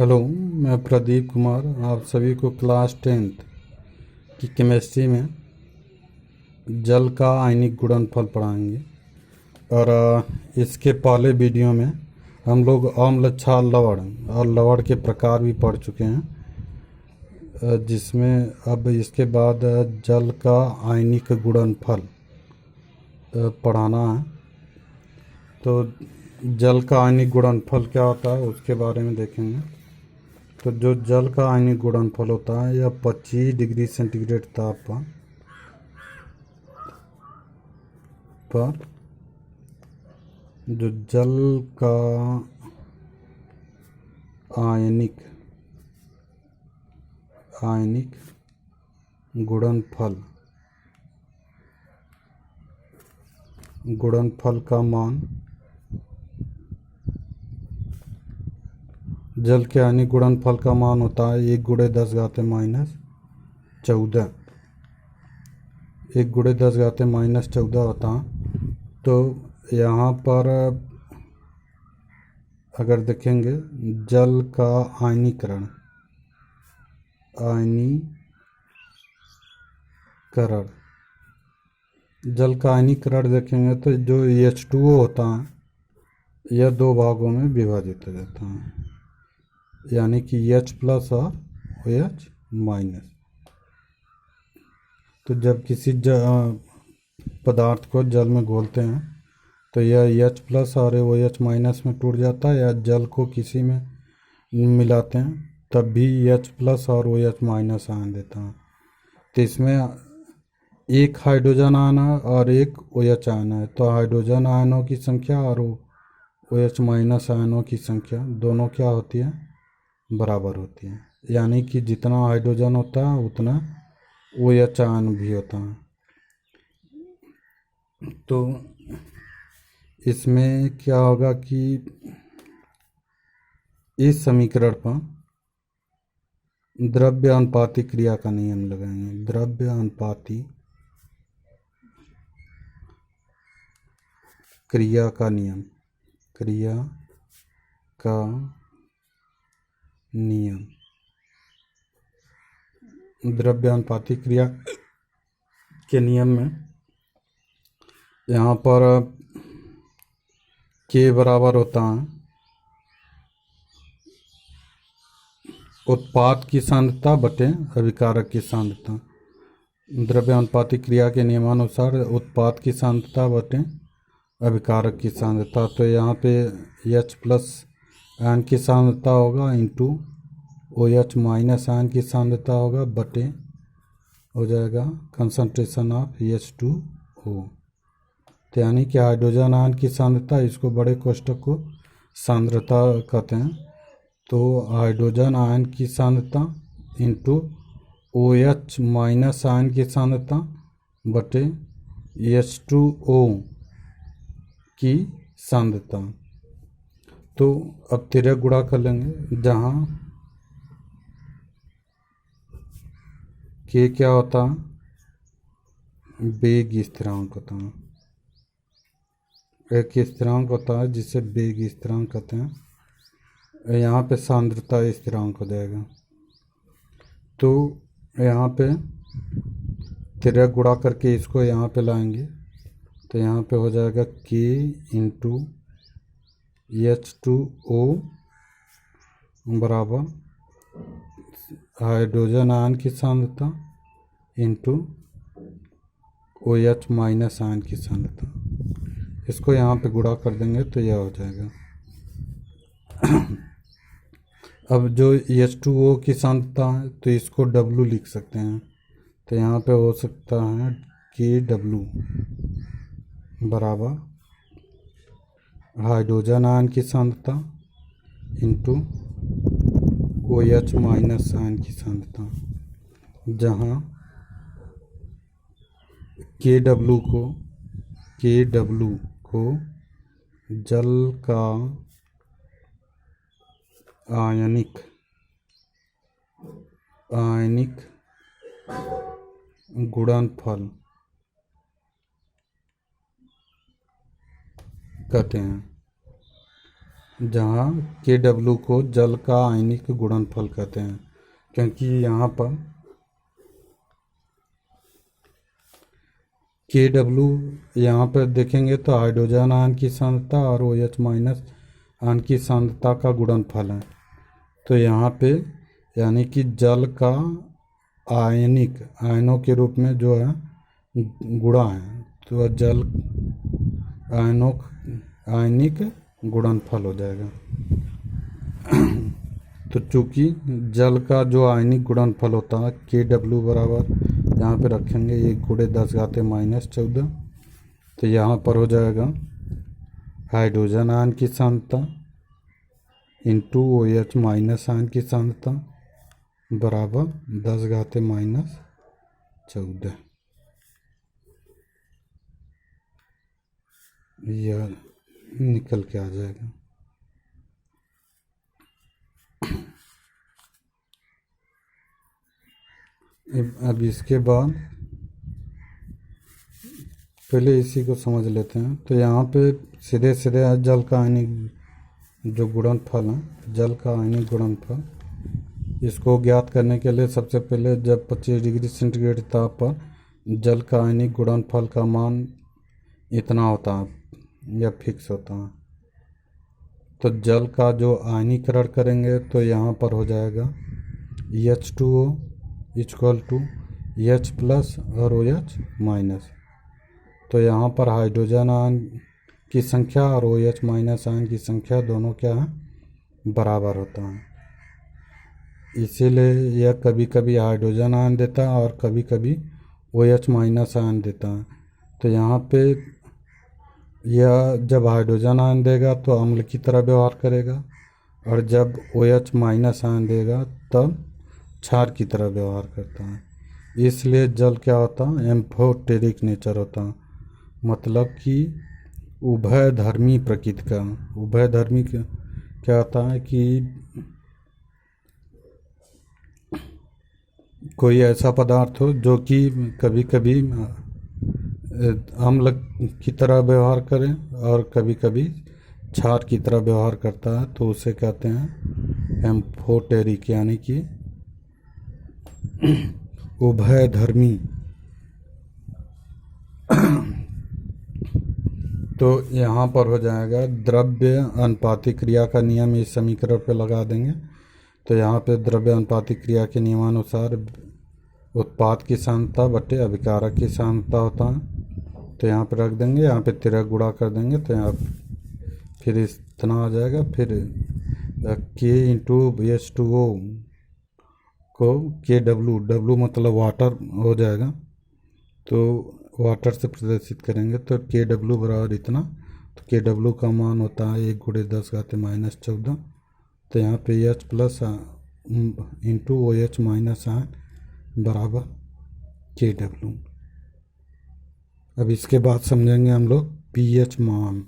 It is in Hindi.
हेलो, मैं प्रदीप कुमार आप सभी को क्लास 10th की केमिस्ट्री में जल का आयनिक गुणनफल पढ़ाएंगे। और इसके पहले वीडियो में हम लोग अम्ल, क्षार, लवण और लवण के प्रकार भी पढ़ चुके हैं, जिसमें अब इसके बाद जल का आयनिक गुणनफल पढ़ाना है। तो जल का आयनिक गुणनफल क्या होता है उसके बारे में देखेंगे। तो जो जल का आयनिक गुणनफल होता है यह 25 डिग्री सेंटीग्रेड तापमान पर जो जल का आयनिक गुणनफल का मान जल के आयनिक गुणनफल का मान होता है 1 × 10⁻⁻14। 1 × 10⁻⁻14 होता है। तो यहाँ पर अगर देखेंगे जल का आयनीकरण जल का आयनीकरण देखेंगे तो जो H2O होता है यह 2 भागों में विभाजित हो जाता है, यानी कि H+ और OH-। तो जब किसी पदार्थ को जल में घोलते हैं तो यह H+ और OH- में टूट जाता है, या जल को किसी में मिलाते हैं तब भी H+ और OH- आयन देता है। तो इसमें एक हाइड्रोजन आयन है और एक OH आयन है। तो हाइड्रोजन आयनों की संख्या और OH- आयनों की संख्या दोनों क्या होती है, बराबर होती है। यानी कि जितना हाइड्रोजन होता है उतना OH आयन भी होता है। तो इसमें क्या होगा कि इस समीकरण पर द्रव्य अनुपाती क्रिया का नियम लगाएंगे। द्रव्य अनुपाती क्रिया का नियम द्रव्य अनुपाती क्रिया के नियम में यहाँ पर K बराबर होता है उत्पाद की सांद्रता बटे अभिकारक की सांद्रता। द्रव्य अनुपाती क्रिया के नियमानुसार उत्पाद की सांद्रता बटे अभिकारक की सांद्रता। तो यहाँ पे H+ आयन की सांद्रता होगा इंटू OH- आयन की सांद्रता होगा बटे हो जाएगा कंसंट्रेशन ऑफ H2O। तो यानी कि हाइड्रोजन आयन की सांद्रता, इसको बड़े कोष्ठक को सांद्रता कहते हैं। तो हाइड्रोजन आयन की सांद्रता इंटू OH- आयन की सांद्रता बटे H2O की सांद्रता। तो अब तिर्यक गुणा कर लेंगे, जहाँ K क्या होता है, वेग स्थिरांक होता है। एक स्थिरांक होता है जिसे वेग स्थिरांक कहते हैं। यहाँ पे सांद्रता स्थिरांक हो जाएगा। तो यहाँ पे तिर्यक गुणा करके इसको यहाँ पे लाएंगे तो यहाँ पे हो जाएगा K इंटू H2O बराबर हाइड्रोजन आयन की सांद्रता इंटू OH- आयन की सांद्रता। इसको यहाँ पे गुणा कर देंगे तो यह हो जाएगा। अब जो H2O की सांद्रता है तो इसको W लिख सकते हैं। तो यहाँ पे हो सकता है KW बराबर हाइड्रोजन आयन की सांद्रता इंटू OH- आयन की सांद्रता, जहाँ KW को जल का आयनिक गुणनफल कहते हैं। जहाँ के डब्लू को जल का आयनिक गुणनफल कहते हैं, क्योंकि यहाँ पर के डब्लू यहाँ पर देखेंगे तो हाइड्रोजन आयन की सांद्रता और ओ एच माइनस आयन की सांद्रता का गुणनफल है। तो यहाँ पे यानी कि जल का आयनिक आयनों के रूप में जो है गुणा है, तो जल आयनों आयनिक गुणनफल हो जाएगा। तो चूंकि जल का जो आयनिक गुणनफल होता है के डब्ल्यू बराबर यहाँ पे रखेंगे 1 × 10⁻⁻14, तो यहाँ पर हो जाएगा हाइड्रोजन आयन की सांद्रता इंटू ओ एच माइनस आयन की सांद्रता बराबर 10⁻⁻14। यह निकल के आ जाएगा। अब इसके बाद पहले इसी को समझ लेते हैं। तो यहाँ पे सीधे सीधे जल का आयनिक जो गुणनफल है, जल का आयनिक गुणनफल, इसको ज्ञात करने के लिए सबसे पहले जब 25 डिग्री सेंटीग्रेड ताप पर जल का आयनिक गुणनफल का मान इतना होता है या फिक्स होता है, तो जल का जो आयनीकरण करेंगे तो यहाँ पर हो जाएगा H2O = H+ और OH माइनस। तो यहाँ पर हाइड्रोजन आयन की संख्या और OH माइनस आयन की संख्या दोनों क्या है, बराबर होता है। इसीलिए यह कभी कभी हाइड्रोजन आयन देता है और कभी कभी OH माइनस आयन देता है। तो यहाँ पे यह जब हाइड्रोजन आयन देगा तो अम्ल की तरह व्यवहार करेगा, और जब OH माइनस आयन देगा तब क्षार की तरह व्यवहार करता है। इसलिए जल क्या होता है, एम्फोटेरिक नेचर होता है, मतलब कि उभयधर्मी प्रकृति का। उभयधर्मी क्या होता है कि कोई ऐसा पदार्थ हो जो कि कभी कभी अम्ल की तरह व्यवहार करे और कभी कभी क्षार की तरह व्यवहार करता है, तो उसे कहते हैं एम्फोटेरिक, यानी कि उभयधर्मी। तो यहाँ पर हो जाएगा द्रव्य अनुपातिक क्रिया का नियम, इस समीकरण पे लगा देंगे। तो यहाँ पे द्रव्य अनुपातिक क्रिया के नियमानुसार उत्पाद की सांद्रता बटे अभिकारक की सांद्रता होता है। तो यहाँ पे रख देंगे, यहाँ पे 13 गुणा कर देंगे, तो यहाँ फिर इतना आ जाएगा। फिर K × H2O को KW मतलब वाटर हो जाएगा, तो वाटर से प्रदर्शित करेंगे तो KW बराबर इतना। तो KW का मान होता है 1 × 10⁻⁻14। तो यहाँ पे H+ into OH minus ion बराबर KW। अब इसके बाद समझेंगे हम लोग pH मान।